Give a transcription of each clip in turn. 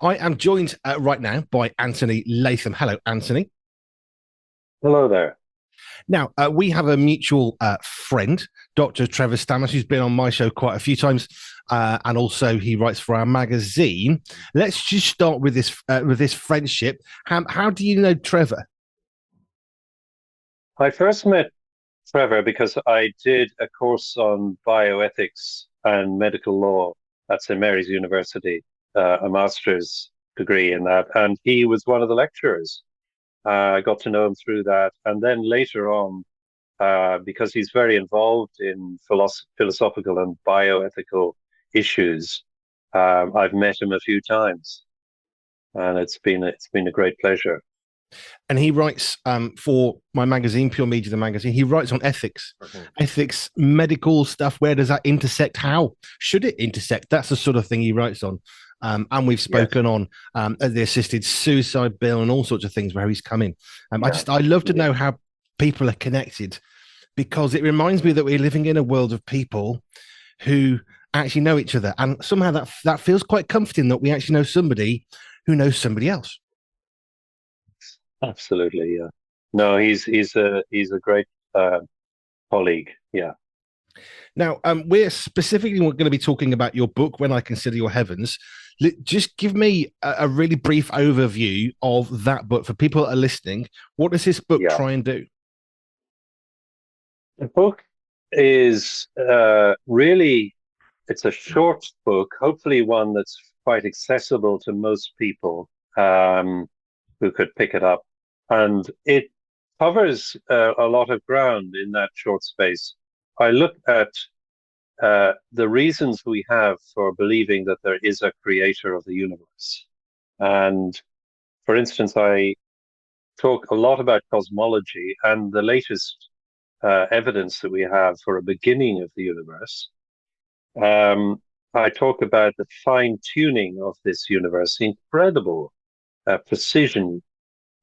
I am joined right now by Antony Latham. Hello, Antony. Hello there. Now, we have a mutual friend, Dr. Trevor Stammers, who's been on my show quite a few times, and also he writes for our magazine. Let's just start with this friendship. How do you know Trevor? I first met Trevor because I did a course on bioethics and medical law at St. Mary's University, a master's degree in that, and he was one of the lecturers. I got to know him through that, and then later on, because he's very involved in philosophical and bioethical issues, I've met him a few times, and it's been a great pleasure. And he writes for my magazine, Pure Media, the magazine. He writes on ethics, Mhm. ethics, medical stuff. Where does that intersect? How should it intersect? That's the sort of thing he writes on. And we've Yes. spoken on the assisted suicide bill and all sorts of things where he's coming. Yeah. I love to Yeah. know how people are connected because it reminds me that we're living in a world of people who actually know each other, and somehow that feels quite comforting that we actually know somebody who knows somebody else. Absolutely, yeah. No, he's a great colleague. Yeah, Now, we're specifically going to be talking about your book, When I Consider Your Heavens. Just give me a really brief overview of that book for people that are listening. What does this book yeah. try and do? The book is really it's a short book, hopefully one that's quite accessible to most people who could pick it up, and it covers a lot of ground in that short space. I look at the reasons we have for believing that there is a creator of the universe. And for instance, I talk a lot about cosmology and the latest evidence that we have for a beginning of the universe. Um, I talk about the fine tuning of this universe, the incredible precision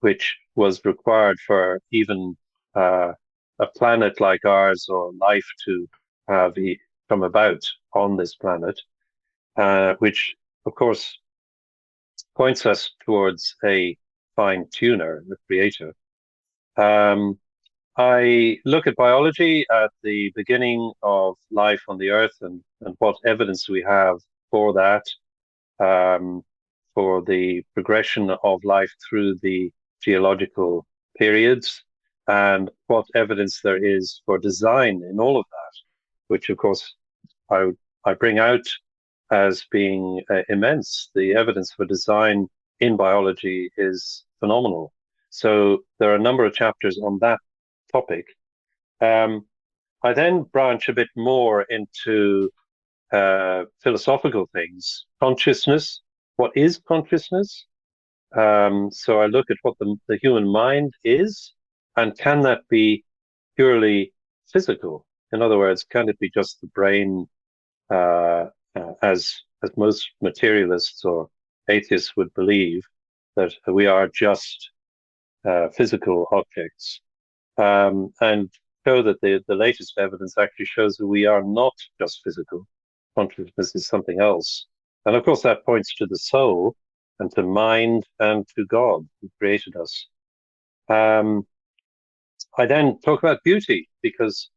which was required for even uh, a planet like ours or life to have come about on this planet, which of course points us towards a fine tuner, the creator. Um, I look at biology at the beginning of life on the earth and what evidence we have for that, um, for the progression of life through the geological periods, and what evidence there is for design in all of that, which of course I, I bring out as being immense. The evidence for design in biology is phenomenal. So there are a number of chapters on that topic. Um, I then branch a bit more into philosophical things, consciousness. What is consciousness? So I look at what the human mind is, and can that be purely physical? In other words, can it be just the brain, uh, as most materialists or atheists would believe, that we are just physical objects? And show that the latest evidence actually shows that we are not just physical. Consciousness is something else. And of course, that points to the soul and to mind and to God who created us. Um, I then talk about beauty because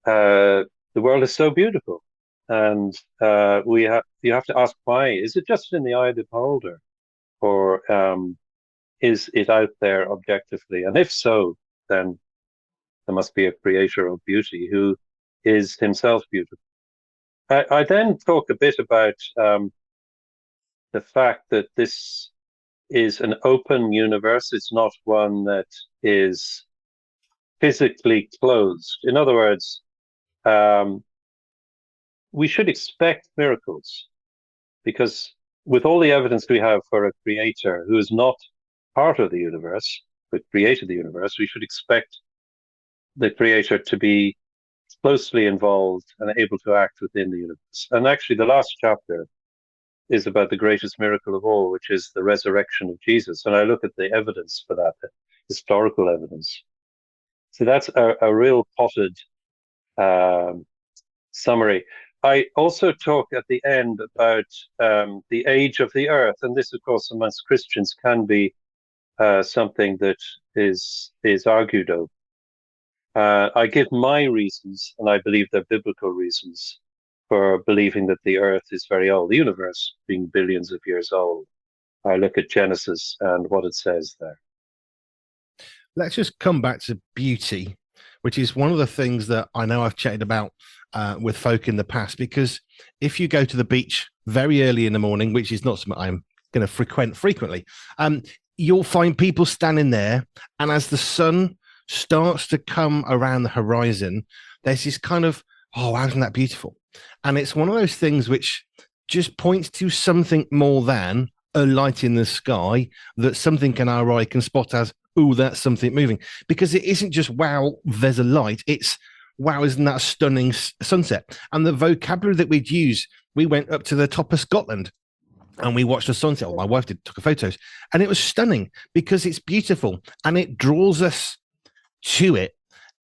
the world is so beautiful. And you have to ask why. Is it just in the eye of the beholder? Or is it out there objectively? And if so, then there must be a creator of beauty who is himself beautiful. I then talk a bit about the fact that this is an open universe. It's not one that is physically closed. In other words, um, we should expect miracles because with all the evidence we have for a creator who is not part of the universe, but created the universe, we should expect the creator to be closely involved and able to act within the universe. And actually, the last chapter is about the greatest miracle of all, which is the resurrection of Jesus. And I look at the evidence for that, the historical evidence. So that's a real potted um, summary. I also talk at the end about the age of the earth, and this, of course, amongst Christians can be something that is argued over. I give my reasons, and I believe they're biblical reasons for believing that the earth is very old, the universe being billions of years old. I look at Genesis and what it says there. Let's just come back to beauty, which is one of the things that I know I've chatted about with folk in the past, because if you go to the beach very early in the morning, which is not something I'm going to frequent frequently, you'll find people standing there, and as the sun starts to come around the horizon, there's this kind of, oh, isn't that beautiful? And it's one of those things which just points to something more than a light in the sky that something in our eye can spot as, oh, that's something moving. Because it isn't just, wow, there's a light. It's, wow, isn't that a stunning sunset? And the vocabulary that we'd use, we went up to the top of Scotland and we watched the sunset. Well, my wife took photos, and it was stunning because it's beautiful and it draws us to it.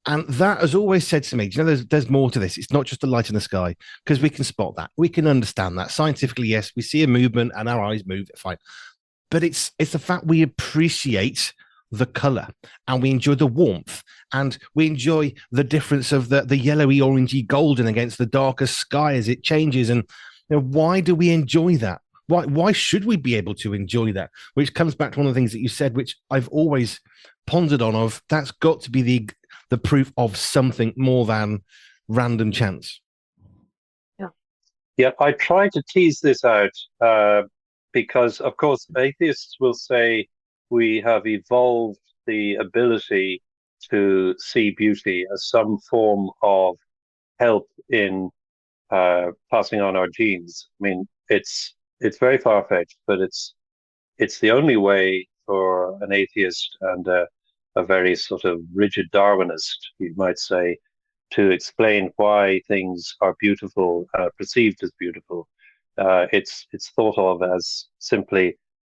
And that has always said to me, you know, there's more to this. It's not just a light in the sky, because we can spot that. We can understand that. Scientifically, yes, we see a movement and our eyes move, fine. But it's the fact we appreciate the color and we enjoy the warmth and we enjoy the difference of the yellowy, orangey, golden against the darker sky as it changes. And you know, why do we enjoy that? Why should we be able to enjoy that? Which comes back to one of the things that you said, which I've always pondered on, of that's got to be the proof of something more than random chance. Yeah, I try to tease this out because, of course, atheists will say we have evolved the ability to see beauty as some form of help in passing on our genes. I mean, it's very far-fetched, but it's the only way for an atheist and a very sort of rigid Darwinist, you might say, to explain why things are beautiful, perceived as beautiful. It's thought of as simply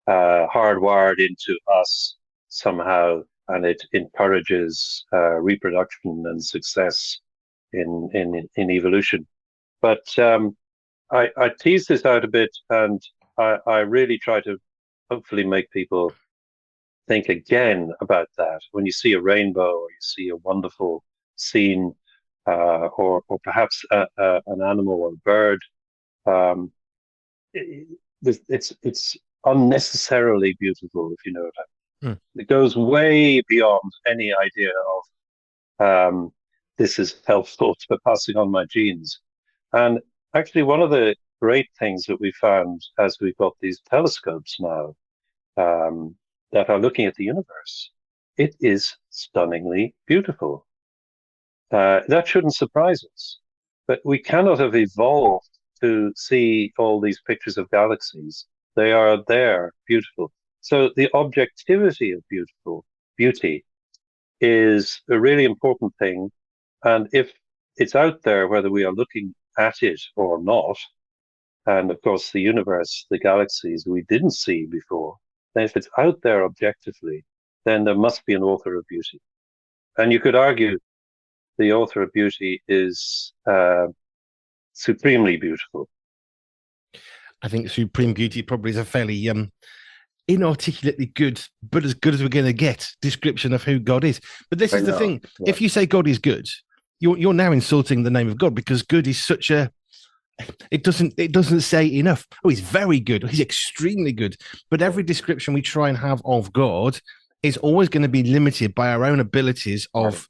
hardwired into us somehow, and it encourages reproduction and success in evolution. But I tease this out a bit, and I really try to hopefully make people think again about that. When you see a rainbow or you see a wonderful scene, or perhaps an animal or a bird, it's unnecessarily beautiful, if you know what I mean. It goes way beyond any idea of this is helpful to passing on my genes. And actually, one of the great things that we found as we've got these telescopes now that are looking at the universe, it is stunningly beautiful. That shouldn't surprise us, but we cannot have evolved to see all these pictures of galaxies. They are there, beautiful. So the objectivity of beauty is a really important thing. And if it's out there, whether we are looking at it or not, and of course the universe, the galaxies we didn't see before, then if it's out there objectively, then there must be an author of beauty. And you could argue the author of beauty is supremely beautiful. I think supreme beauty probably is a fairly inarticulately good, but as good as we're going to get, description of who God is. But this is the thing. Yeah. If you say God is good, you're now insulting the name of God, because good is such a, it doesn't say enough. Oh, he's very good. He's extremely good. But every description we try and have of God is always going to be limited by our own abilities of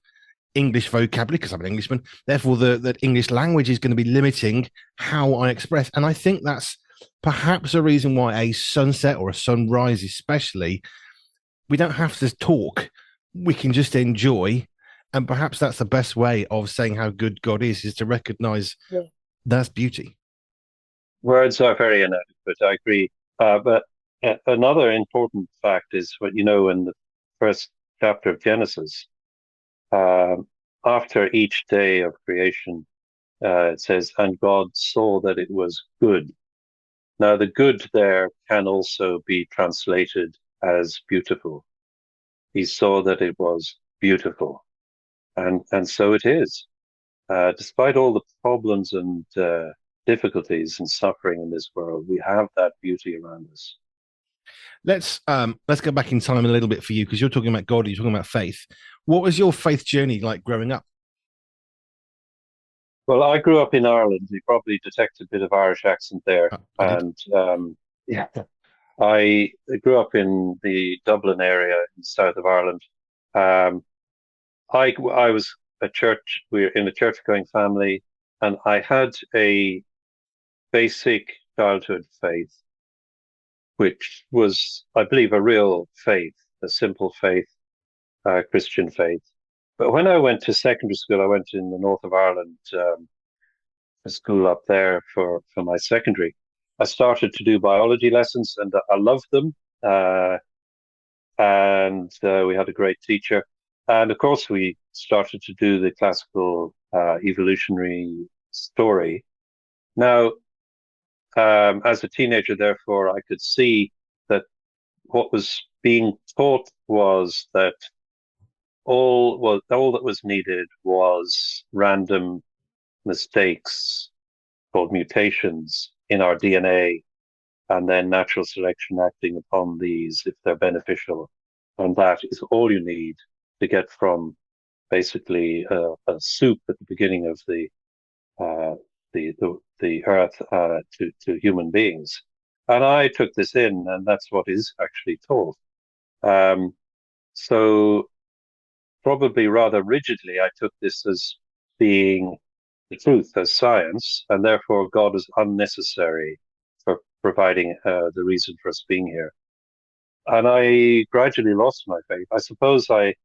English vocabulary, because I'm an Englishman. Therefore, the English language is going to be limiting how I express. And I think that's perhaps a reason why a sunset or a sunrise, especially, we don't have to talk. We can just enjoy. And perhaps that's the best way of saying how good God is to recognize that's beauty. Words are very inadequate, I agree. But another important fact is what you know in the first chapter of Genesis, after each day of creation, it says, and God saw that it was good. Now, the good there can also be translated as beautiful. He saw that it was beautiful. And so it is. Despite all the problems and difficulties and suffering in this world, we have that beauty around us. Let's go back in time a little bit for you, because you're talking about God, you're talking about faith. What was your faith journey like growing up? Well, I grew up in Ireland. You probably detect a bit of Irish accent there. I did. And yeah, I grew up in the Dublin area in the south of Ireland. Um, I was a church, we were in a church going family, and I had a basic childhood faith, which was, I believe, a real faith, a simple faith, Christian faith. But when I went to secondary school, I went in the north of Ireland, a school up there for my secondary. I started to do biology lessons, and I loved them. And we had a great teacher. And of course, we started to do the classical evolutionary story. Now, as a teenager, therefore, I could see that what was being taught was that all that was needed was random mistakes called mutations in our DNA, and then natural selection acting upon these if they're beneficial. And that is all you need to get from basically a soup at the beginning of uh, the earth to human beings. And I took this in, and that's what is actually taught. Um, so probably rather rigidly, I took this as being the truth, as science, and therefore God is unnecessary for providing the reason for us being here. And I gradually lost my faith. I suppose I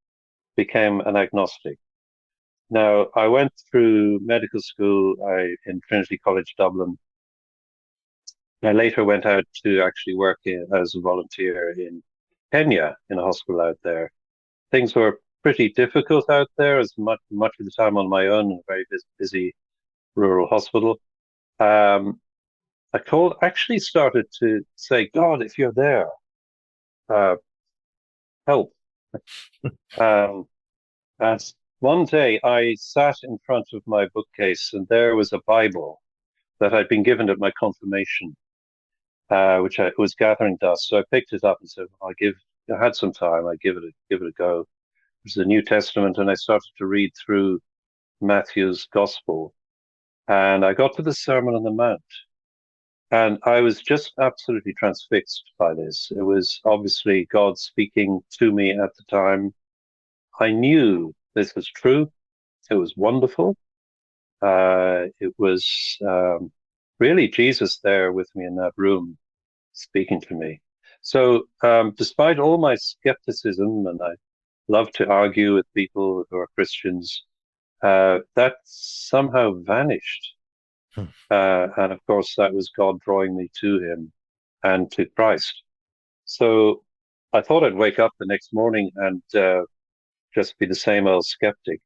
became an agnostic. Now, I went through medical school in Trinity College Dublin. I later went out to actually work as a volunteer in Kenya in a hospital out there. Things were pretty difficult out there, as much of the time on my own in a very busy rural hospital. Um, actually started to say, God, if you're there, uh, help. Um, and one day I sat in front of my bookcase, and there was a Bible that I'd been given at my confirmation, which I was gathering dust. So I picked it up and said, I had some time, I give it a go. It was the New Testament, and I started to read through Matthew's Gospel, and I got to the Sermon on the Mount, and I was just absolutely transfixed by this. It was obviously God speaking to me at the time. I knew this was true. It was wonderful. It was really Jesus there with me in that room speaking to me. So, despite all my skepticism, and I love to argue with people who are Christians, that somehow vanished. Hmm. And of course, that was God drawing me to Him and to Christ. So I thought I'd wake up the next morning and just be the same old skeptic.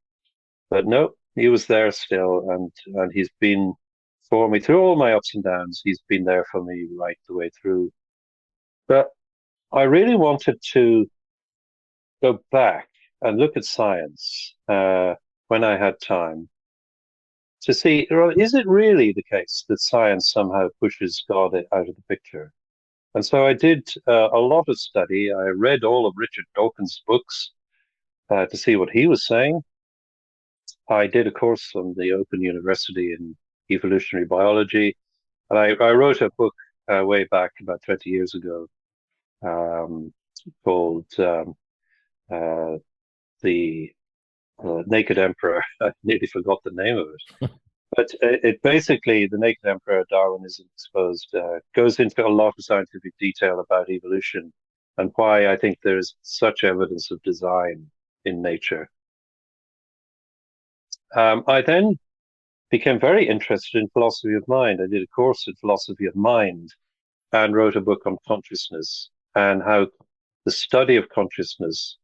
But no, He was there still, and He's been for me through all my ups and downs. He's been there for me right the way through. But I really wanted to go back and look at science when I had time to see, well, is it really the case that science somehow pushes God out of the picture? And so I did a lot of study. I read all of Richard Dawkins' books to see what he was saying. I did a course on the Open University in evolutionary biology, and I wrote a book way back about 20 years ago um, called uh, The Naked Emperor. I nearly forgot the name of it. But it basically, The Naked Emperor, Darwinism Exposed, goes into a lot of scientific detail about evolution and why I think there's such evidence of design in nature. I then became very interested in philosophy of mind. I did a course in philosophy of mind and wrote a book on consciousness and how the study of consciousness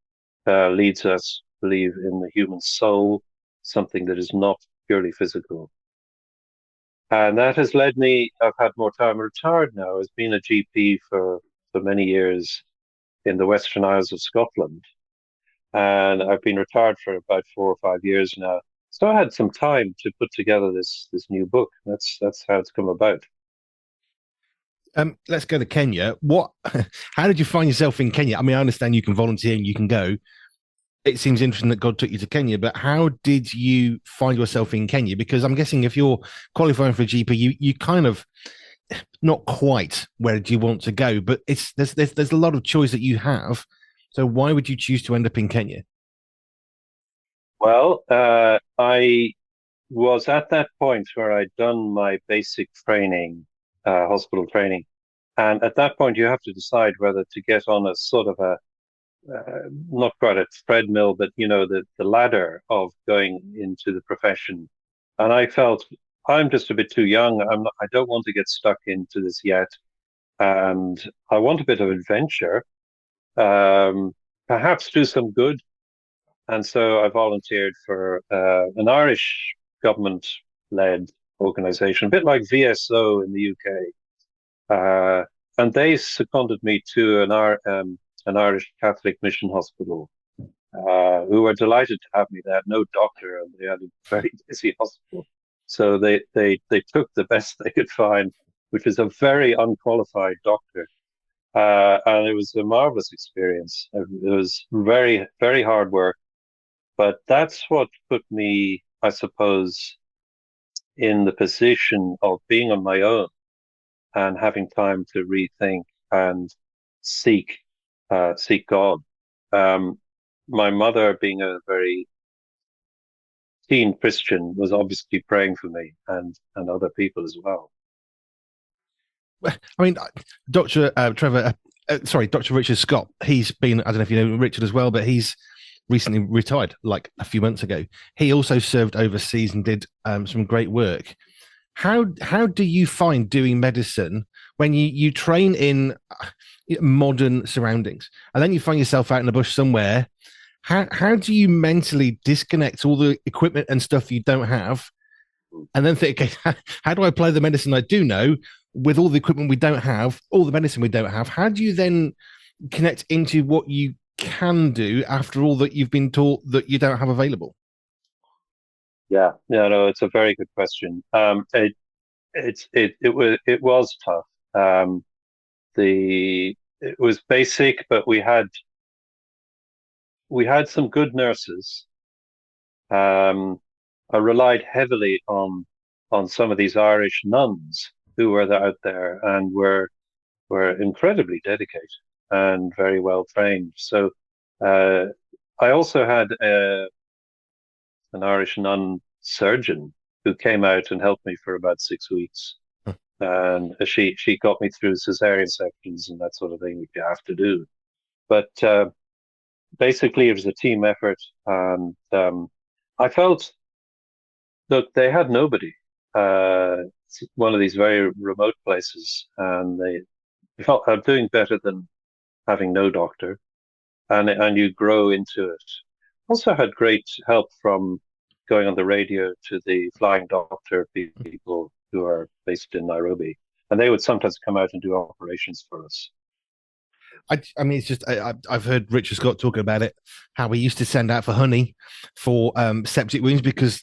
leads us to believe in the human soul, something that is not purely physical. And that has led me, I've had more time. I'm retired now. I've been a GP for many years in the Western Isles of Scotland. And I've been retired for about 4 or 5 years now. So I had some time to put together this new book. That's how it's come about. Let's go to Kenya. What? How did you find yourself in Kenya? I mean, I understand you can volunteer and you can go. It seems interesting that God took you to Kenya, but how did you find yourself in Kenya? Because I'm guessing if you're qualifying for a GP, you kind of not quite where do you want to go, but there's a lot of choice that you have. So why would you choose to end up in Kenya? Well, I was at that point where I'd done my basic training, hospital training, and at that point you have to decide whether to get on a sort of a not quite a treadmill, but the ladder of going into the profession. And I felt I'm just a bit too young. I don't want to get stuck into this yet, and I want a bit of adventure. Perhaps do some good. And so I volunteered for an Irish government-led organization, a bit like VSO in the UK. And they seconded me to an Irish Catholic mission hospital, who were delighted to have me. They had no doctor and they had a very busy hospital. So they took the best they could find, which was a very unqualified doctor. And it was a marvelous experience. It was very, very hard work, but that's what put me, I suppose, in the position of being on my own and having time to rethink and seek seek God. Um, my mother, being a very keen Christian, was obviously praying for me and other people as well. I mean, Dr. Trevor, sorry, Dr. Richard Scott, he's been, I don't know if you know Richard as well, but he's recently retired like a few months ago. He also served overseas and did some great work. How do you find doing medicine when you train in modern surroundings and then you find yourself out in the bush somewhere? How do you mentally disconnect all the equipment and stuff you don't have and then think, okay, how do I apply the medicine I do know with all the equipment we don't have, all the medicine we don't have? How do you then connect into what you can do after all that you've been taught that you don't have available? Yeah, yeah, no, it's a very good question. It was tough. The It was basic, but we had some good nurses. Um, I relied heavily on some of these Irish nuns who were out there and were incredibly dedicated and very well trained. So uh, I also had an Irish nun surgeon who came out and helped me for about 6 weeks. And she got me through cesarean sections and that sort of thing, which you have to do. But basically, it was a team effort, and I felt, look, they had nobody. It's one of these very remote places, and they felt I'm doing better than having no doctor, and you grow into it. Also had great help from going on the radio to the flying doctor people who are based in Nairobi, and they would sometimes come out and do operations for us. I mean, it's just I've heard Richard Scott talking about it, how he used to send out for honey for septic wounds because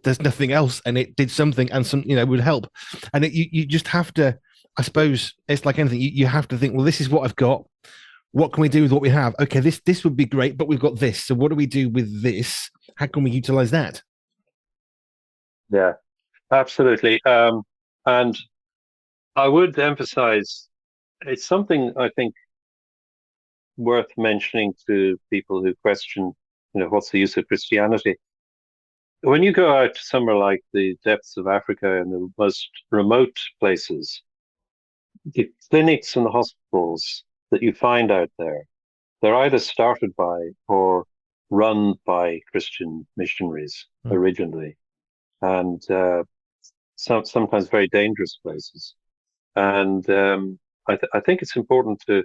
there's nothing else, and it did something, and some would help, and you just have to. I suppose it's like anything. You have to think, well, this is what I've got. What can we do with what we have? Okay, this would be great, but we've got this. So what do we do with this? How can we utilize that? Yeah, absolutely. And I would emphasize it's something I think worth mentioning to people who question, what's the use of Christianity? When you go out to somewhere like the depths of Africa and the most remote places, the clinics and the hospitals that you find out there, they're either started by or run by Christian missionaries originally, and sometimes very dangerous places. And I think it's important to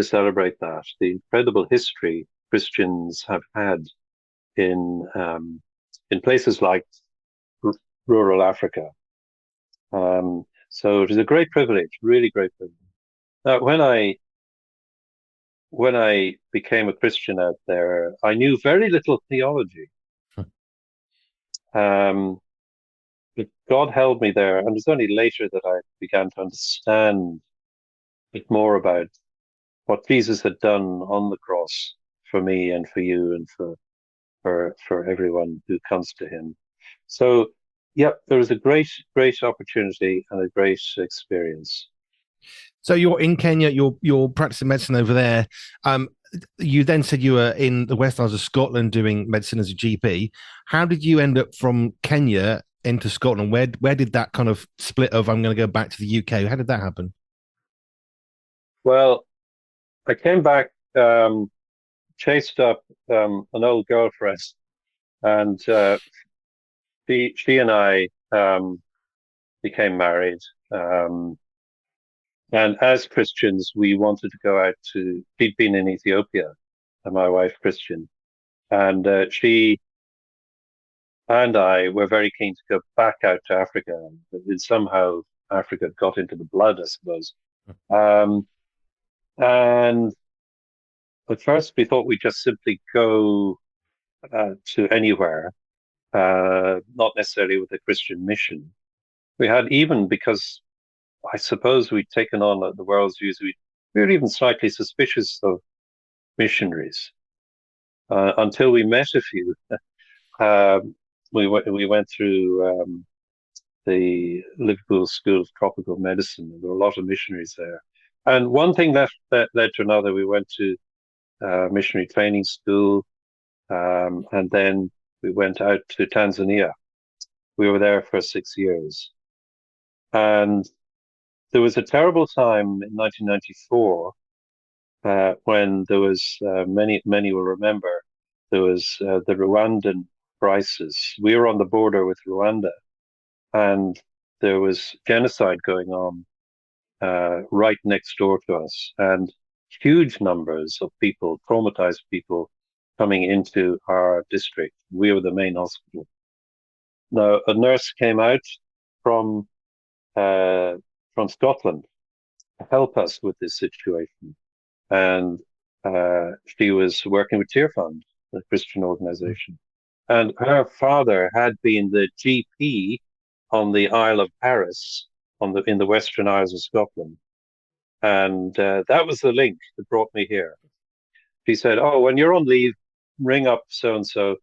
celebrate that the incredible history Christians have had in in places like rural Africa. So it is a great privilege, really great privilege. Now, when I became a Christian out there, I knew very little theology. Um, but God held me there, and it was only later that I began to understand a bit more about what Jesus had done on the cross for me and for you and for everyone who comes to him. So, yeah, there was a great opportunity and a great experience. So you're in Kenya. You're practicing medicine over there. Um, you then said you were in the West Isles of Scotland doing medicine as a GP. How did you end up from Kenya into Scotland? Where did that kind of split of I'm going to go back to the UK? How did that happen? Well, I came back, chased up an old girlfriend, and she and I became married. Um, and as Christians, we wanted to go out to. She'd been in Ethiopia, and my wife Christian, and she and I were very keen to go back out to Africa. And somehow Africa got into the blood, I suppose. Um, and at first, we thought we'd just simply go to anywhere, not necessarily with a Christian mission. We had even because I suppose we'd taken on the world's views. We were even slightly suspicious of missionaries until we met a few. Um, we went through the Liverpool School of Tropical Medicine. There were a lot of missionaries there, and one thing that led to another. We went to missionary training school, and then we went out to Tanzania. We were there for 6 years, and there was a terrible time in 1994 when there was many will remember there was the Rwandan crisis. We were on the border with Rwanda, and there was genocide going on right next door to us, and huge numbers of people, traumatized people, coming into our district. We were the main hospital. Now, a nurse came out from uh, from Scotland to help us with this situation, and she was working with Tear Fund, a Christian organization. And her father had been the GP on the Isle of Paris, in the Western Isles of Scotland, and that was the link that brought me here. She said, "Oh, when you're on leave, ring up so and so,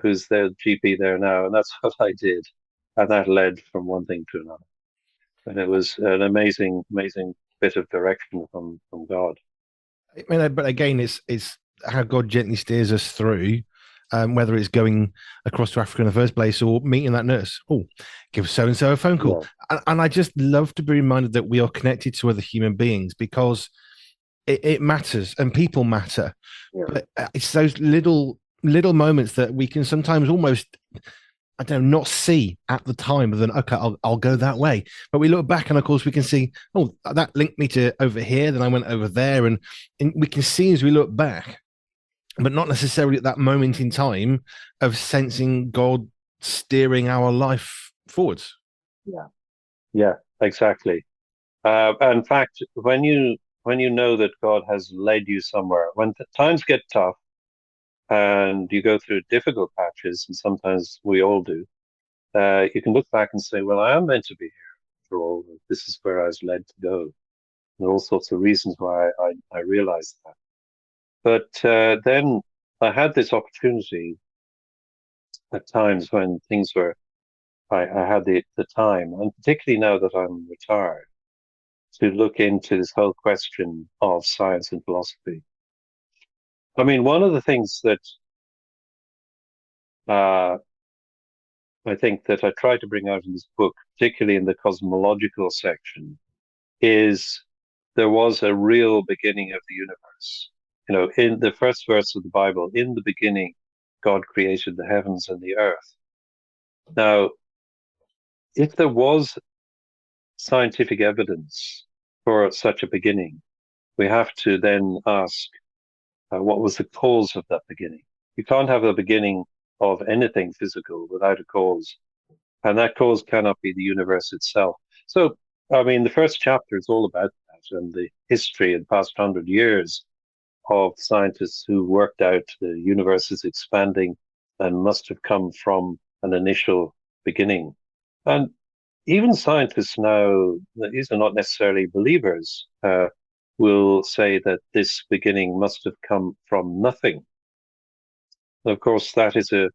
who's the GP there now," and that's what I did, and that led from one thing to another. And it was an amazing bit of direction from God. I mean, but again, it's how God gently steers us through, whether it's going across to Africa in the first place or meeting that nurse. Oh, give so and so a phone call, Yeah, and I just love to be reminded that we are connected to other human beings because it matters and people matter. yeah, But it's those little moments that we can sometimes almost I don't know, not see at the time, but then okay, I'll go that way. But we look back, and of course, we can see, oh, that linked me to over here. Then I went over there, and we can see as we look back, but not necessarily at that moment in time of sensing God steering our life forwards. yeah, yeah, exactly. In fact, when you know that God has led you somewhere, when times get tough and you go through difficult patches, and sometimes we all do, you can look back and say, "Well, I am meant to be here for all. This is where I was led to go." There are all sorts of reasons why I realized that. But then I had this opportunity at times when things were, I had the time, and particularly now that I'm retired, to look into this whole question of science and philosophy. I mean, one of the things that uh, I think that I try to bring out in this book, particularly in the cosmological section, is there was a real beginning of the universe. You know, in the first verse of the Bible, in the beginning, God created the heavens and the earth. Now, if there was scientific evidence for such a beginning, we have to then ask what was the cause of that beginning? You can't have a beginning of anything physical without a cause, and that cause cannot be the universe itself. So, I mean, the first chapter is all about that and the history in the past 100 years of scientists who worked out the universe is expanding and must have come from an initial beginning. And even scientists now, these are not necessarily believers, will say that this beginning must have come from nothing. And of course, that is a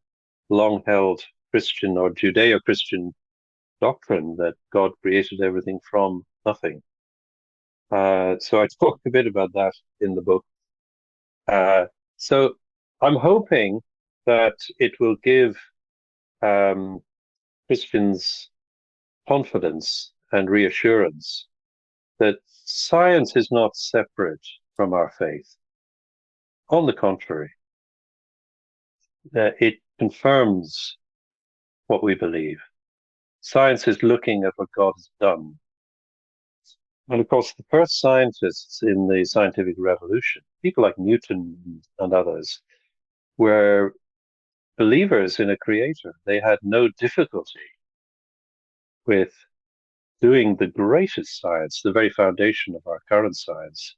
long-held Christian or Judeo-Christian doctrine that God created everything from nothing. So I talked a bit about that in the book. So I'm hoping that it will give Christians confidence and reassurance that science is not separate from our faith. On the contrary, it confirms what we believe. Science is looking at what God has done. And of course, the first scientists in the scientific revolution, people like Newton and others, were believers in a creator. They had no difficulty with doing the greatest science, the very foundation of our current science,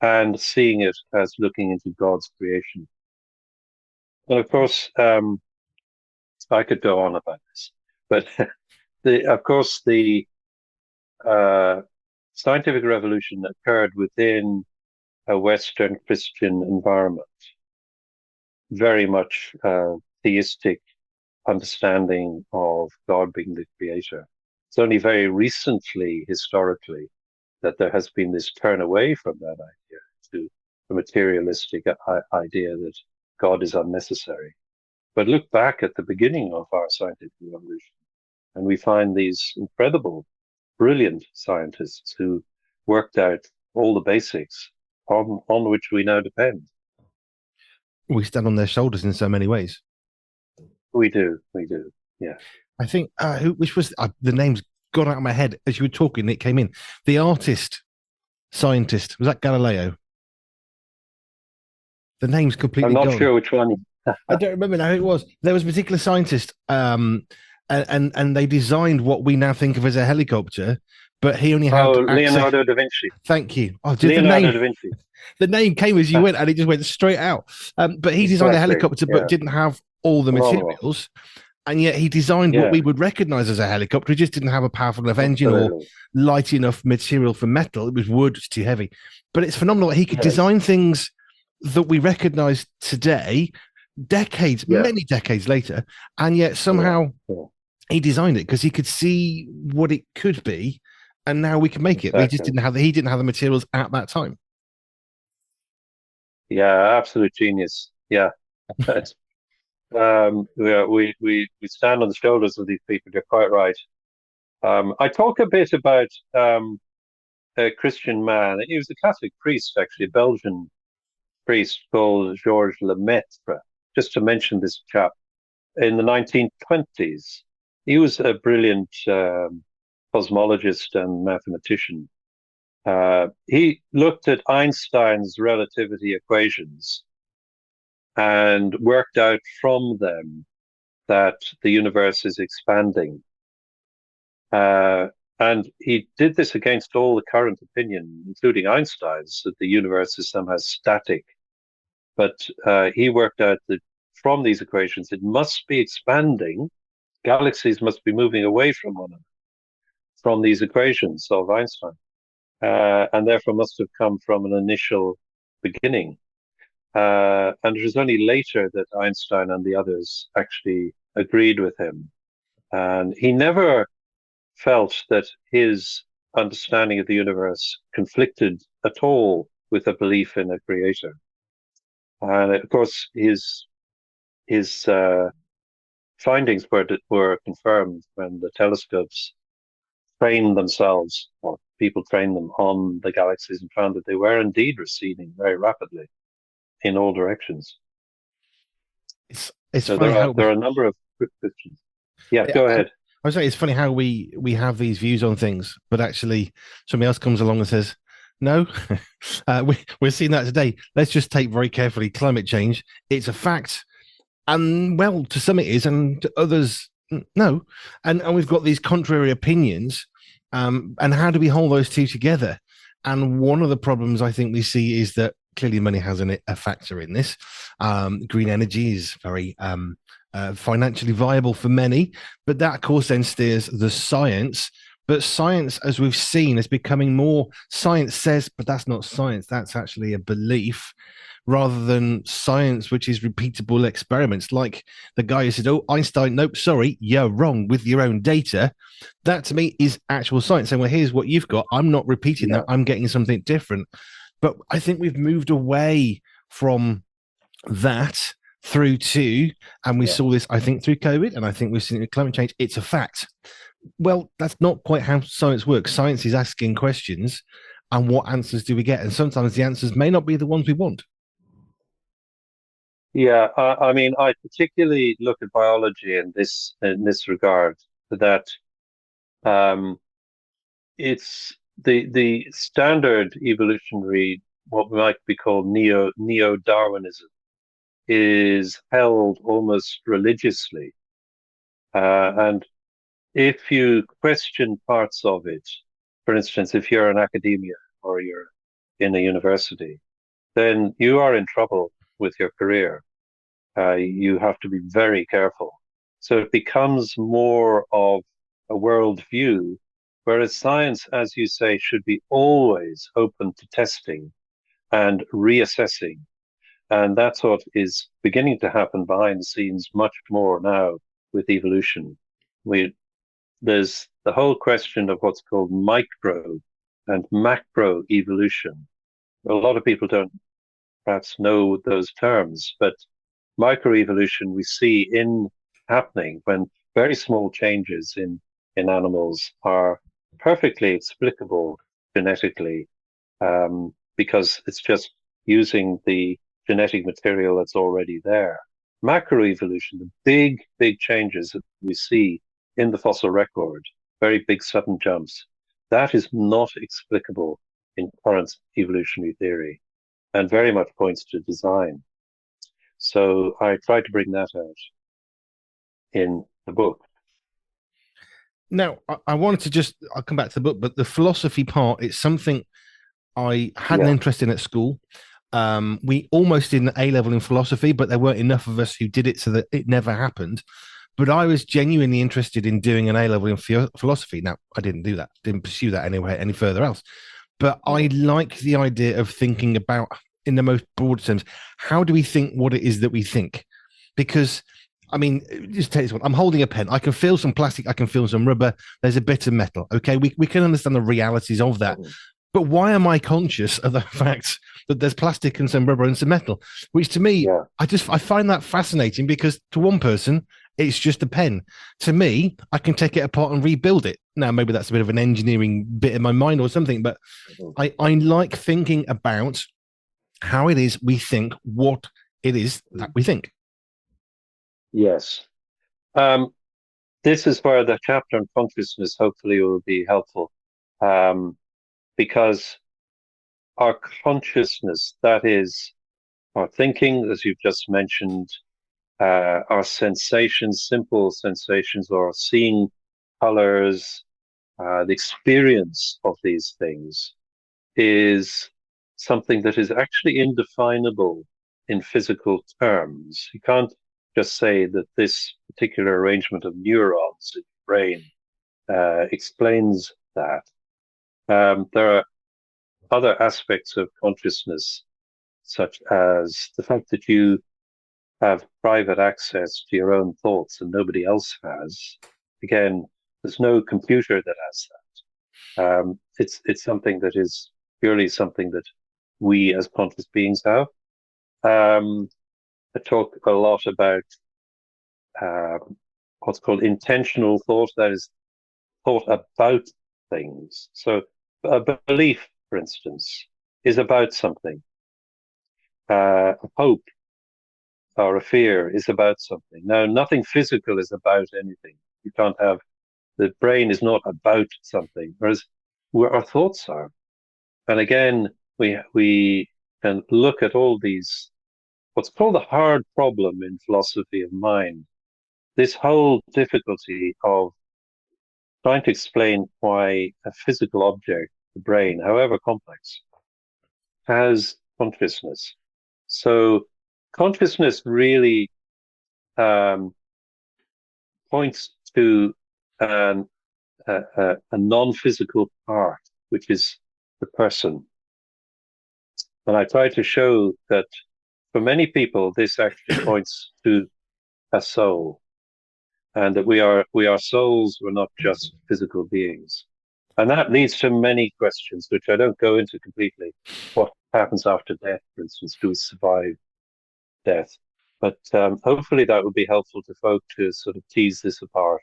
and seeing it as looking into God's creation. And of course, I could go on about this, but of course, the scientific revolution occurred within a Western Christian environment, very much theistic understanding of God being the creator. It's only very recently, historically, that there has been this turn away from that idea to a materialistic idea that God is unnecessary. But look back at the beginning of our scientific revolution, and we find these incredible, brilliant scientists who worked out all the basics on which we now depend. We stand on their shoulders in so many ways. We do, yeah. I think, which was, the name's gone out of my head as you were talking, it came in. The artist, scientist, was that Galileo? The name's completely I'm not gone. sure which one. I don't remember now who it was. There was a particular scientist, and they designed what we now think of as a helicopter, but he only had Leonardo da Vinci. Thank you. Leonardo da Vinci. The name came as you went, and it just went straight out. But he designed a helicopter, but didn't have all the materials, and yet he designed what we would recognize as a helicopter. It just didn't have a powerful enough engine or light enough material for metal. It was wood, it's too heavy. But it's phenomenal that he could design things that we recognize today, many decades later, and yet somehow he designed it because he could see what it could be, and now we can make it. Exactly. He didn't have the materials at that time. Yeah, absolute genius. Yeah. We stand on the shoulders of these people. You're quite right. I talk a bit about a Christian man. He was a Catholic priest, actually, a Belgian priest called Georges Lemaitre. Just to mention this chap, in the 1920s, he was a brilliant cosmologist and mathematician. He looked at Einstein's relativity equations and worked out from them that the universe is expanding. And he did this against all the current opinion, including Einstein's, that the universe is somehow static. But he worked out that from these equations, it must be expanding. Galaxies must be moving away from one another, from these equations of Einstein, and therefore must have come from an initial beginning. And it was only later that Einstein and the others actually agreed with him. And he never felt that his understanding of the universe conflicted at all with a belief in a creator. And of course, his findings were confirmed when the telescopes trained themselves, or people trained them on the galaxies, and found that they were indeed receding very rapidly in all directions. It's so there are a number of Christians. Yeah, go ahead. I was saying it's funny how we have these views on things, but actually somebody else comes along and says, no, we're seeing that today. Let's just take very carefully climate change. It's a fact. And well, to some it is, and to others, no. And we've got these contrary opinions. And how do we hold those two together? And one of the problems I think we see is that clearly money has a factor in this. Green energy is very financially viable for many. But that, of course, then steers the science. But science, as we've seen, is becoming more science says, but that's not science. That's actually a belief rather than science, which is repeatable experiments. Like the guy who said, "Oh, Einstein, nope, sorry, you're wrong with your own data." That to me is actual science. And well, here's what you've got. I'm not repeating that. I'm getting something different. But I think we've moved away from that through to, and we saw this, I think, through COVID, and I think we've seen it with climate change. It's a fact. Well, that's not quite how science works. Science is asking questions, and what answers do we get? And sometimes the answers may not be the ones we want. Yeah, I mean, I particularly look at biology in this regard, that um, it's the standard evolutionary, what might be called neo-Darwinism, is held almost religiously. And if you question parts of it, for instance, if you're in academia or you're in a university, then you are in trouble with your career. You have to be very careful. So it becomes more of a worldview, whereas science, as you say, should be always open to testing and reassessing. And that's what is beginning to happen behind the scenes much more now with evolution. We, there's the whole question of what's called micro and macro evolution. A lot of people don't perhaps know those terms, but microevolution we see in happening when very small changes in animals are perfectly explicable genetically, because it's just using the genetic material that's already there. Macroevolution, the big changes that we see in the fossil record, very big sudden jumps, that is not explicable in current evolutionary theory and very much points to design. So I tried to bring that out in the book. Now, I wanted to I'll come back to the book, but the philosophy part, it's something I had an Yeah. interest in at school. We almost did an A level in philosophy, but there weren't enough of us who did it so that it never happened. But I was genuinely interested in doing an A level in philosophy. Now, I didn't do that, didn't pursue that anywhere, any further else. But I like the idea of thinking about, in the most broad terms, how do we think what it is that we think? Because I mean, just take this one. I'm holding a pen. I can feel some plastic. I can feel some rubber. There's a bit of metal. Okay, we can understand the realities of that. But why am I conscious of the fact that there's plastic and some rubber and some metal? Which to me, I find that fascinating, because to one person, it's just a pen. To me, I can take it apart and rebuild it. Now, maybe that's a bit of an engineering bit in my mind or something, but I like thinking about how it is we think, what it is that we think. Yes. This is where the chapter on consciousness hopefully will be helpful, because our consciousness, that is our thinking, as you've just mentioned, our sensations, simple sensations, or seeing colors, the experience of these things is something that is actually indefinable in physical terms. You can't just say that this particular arrangement of neurons in the brain explains that. There are other aspects of consciousness, such as the fact that you have private access to your own thoughts and nobody else has. Again, there's no computer that has that. It's something that is purely something that we as conscious beings have. I talk a lot about uh, what's called intentional thought, that is, thought about things. So a belief, for instance, is about something. A hope or a fear is about something. Now, nothing physical is about anything. You can't have, the brain is not about something, whereas where our thoughts are. And again, we can look at all these, what's called the hard problem in philosophy of mind, this whole difficulty of trying to explain why a physical object, the brain, however complex, has consciousness. So consciousness really points to a non-physical part, which is the person. And I try to show that for many people, this actually points to a soul, and that we are souls, we're not just physical beings. And that leads to many questions, which I don't go into completely. What happens after death, for instance? Do we survive death? But hopefully that would be helpful to folk to sort of tease this apart.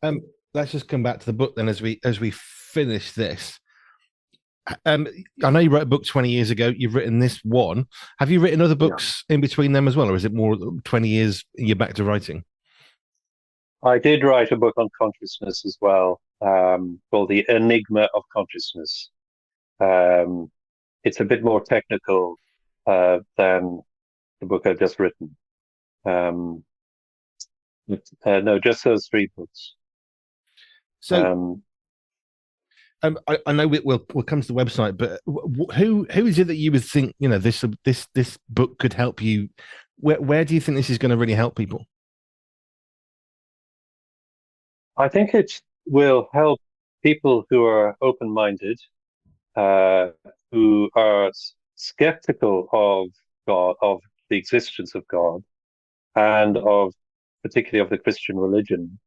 Um, let's just come back to the book then as we finish this. I know you wrote a book 20 years ago. You've written this one. Have you written other books in between them as well, or is it more 20 years you're back to writing? I did write a book on consciousness as well, called The Enigma of Consciousness. Um, it's a bit more technical than the book I've just written. No, just those three books. So I know we'll come to the website, but who is it that you would think this book could help you? Where do you think this is going to really help people? I think it will help people who are open-minded, who are skeptical of God, of the existence of God, and of particularly of the Christian religion.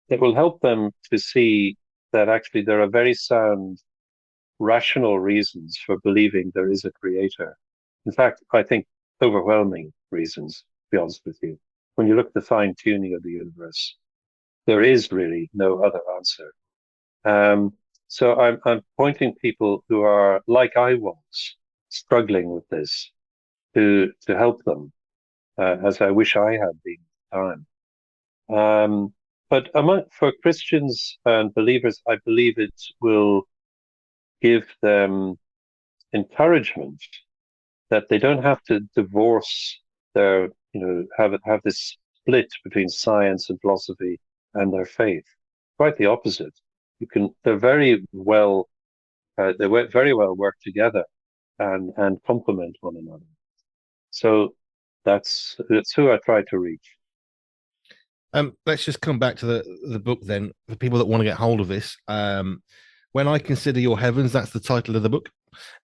It will help them to see that actually there are very sound, rational reasons for believing there is a creator. In fact, I think overwhelming reasons, to be honest with you. When you look at the fine tuning of the universe, there is really no other answer. So I'm pointing people who are like I was, struggling with this, to help them, as I wish I had been at the time. But for Christians and believers, I believe it will give them encouragement that they don't have to divorce their, have this split between science and philosophy and their faith. Quite the opposite. They're very well, they very well work together and complement one another. So that's who I try to reach. Let's just come back to the book then. For people that want to get hold of this, when I consider your heavens, that's the title of the book.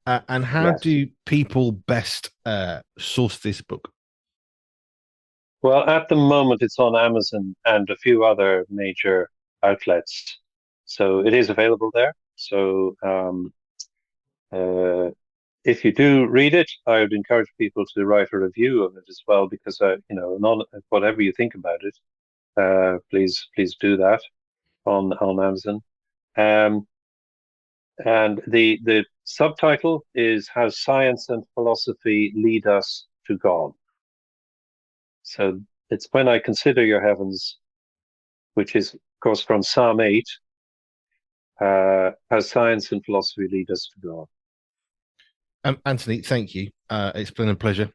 And how do people best source this book? Well, at the moment, it's on Amazon and a few other major outlets, so it is available there. So if you do read it, I would encourage people to write a review of it as well, because whatever you think about it, please do that on Amazon. And the subtitle is How Science and Philosophy Lead Us to God. So it's When I Consider Your Heavens, which is, of course, from Psalm 8, How Science and Philosophy Lead Us to God. Anthony, thank you. It's been a pleasure.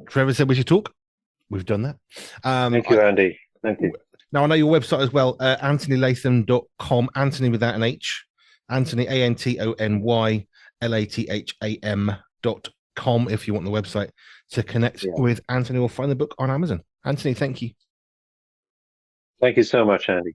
Trevor said we should talk. We've done that. Thank you, Andy. Thank you. Now, I know your website as well, AntonyLatham.com, Anthony without an H, Anthony, AntonyLatham.com, if you want the website to connect with Anthony or find the book on Amazon. Anthony, thank you. Thank you so much, Andy.